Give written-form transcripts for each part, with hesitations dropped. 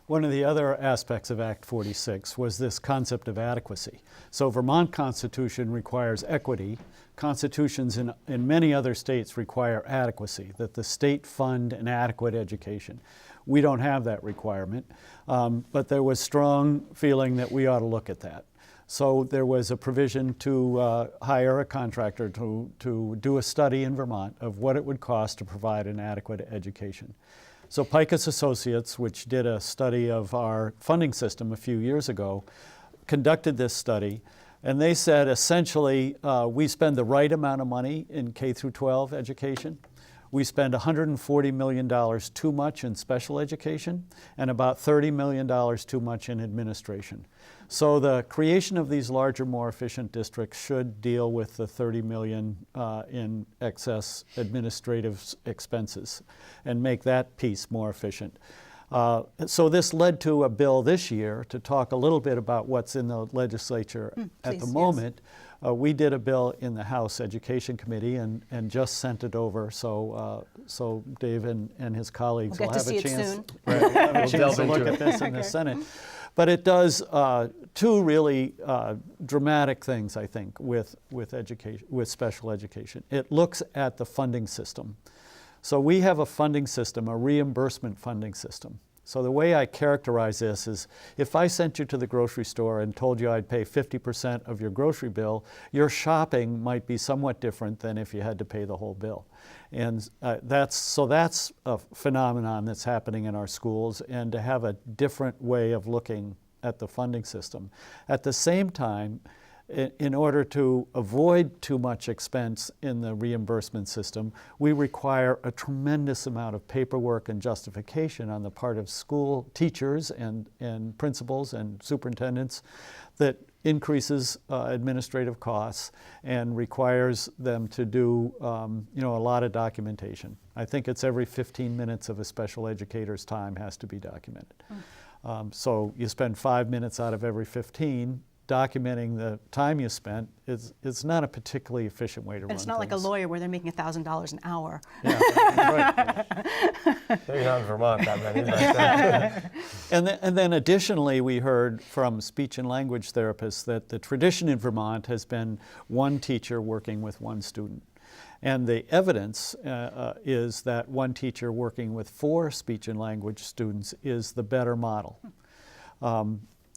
One of the other aspects of Act 46 was this concept of adequacy. So Vermont Constitution requires equity. Constitutions in many other states require adequacy, that the state fund an adequate education. We don't have that requirement, but there was strong feeling that we ought to look at that. So there was a provision to hire a contractor to do a study in Vermont of what it would cost to provide an adequate education. So Picus Associates, which did a study of our funding system a few years ago, conducted this study, and they said essentially we spend the right amount of money in K through 12 education. We spend $140 million too much in special education and about $30 million too much in administration. So the creation of these larger, more efficient districts should deal with the $30 million in excess administrative expenses and make that piece more efficient. So this led to a bill this year to talk a little bit about what's in the legislature at the moment. Yes. We did a bill in the House Education Committee and just sent it over, so Dave and his colleagues will have a chance to look at this in the Senate. But it does two really dramatic things, I think, with education, with special education. It looks at the funding system. So we have a funding system, a reimbursement funding system. So the way I characterize this is if I sent you to the grocery store and told you I'd pay 50% of your grocery bill, your shopping might be somewhat different than if you had to pay the whole bill. And that's a phenomenon that's happening in our schools, and to have a different way of looking at the funding system. At the same time, in order to avoid too much expense in the reimbursement system, we require a tremendous amount of paperwork and justification on the part of school teachers and principals and superintendents that increases administrative costs and requires them to do a lot of documentation. I think it's every 15 minutes of a special educator's time has to be documented. So you spend 5 minutes out of every 15 documenting the time you spent. It's not a particularly efficient way to run things. It's not like a lawyer where they're making $1,000 an hour. Yeah, right. Maybe not in Vermont that many. And then additionally, we heard from speech and language therapists that the tradition in Vermont has been one teacher working with one student. And the evidence is that one teacher working with 4 speech and language students is the better model.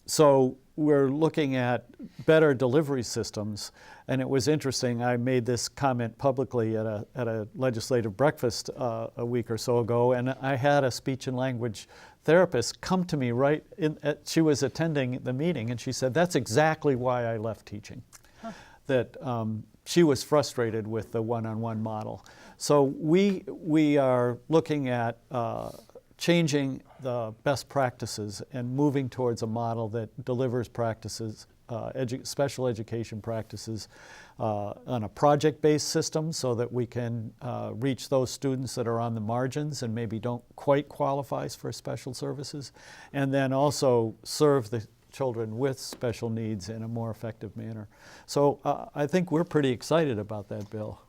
So we're looking at better delivery systems, and it was interesting. I made this comment publicly at a legislative breakfast a week or so ago, and I had a speech and language therapist come to me she was attending the meeting, and she said, "That's exactly why I left teaching." Huh. That she was frustrated with the one-on-one model. So we are looking at changing the best practices and moving towards a model that delivers practices, special education practices on a project-based system so that we can reach those students that are on the margins and maybe don't quite qualify for special services, and then also serve the children with special needs in a more effective manner. So I think we're pretty excited about that bill.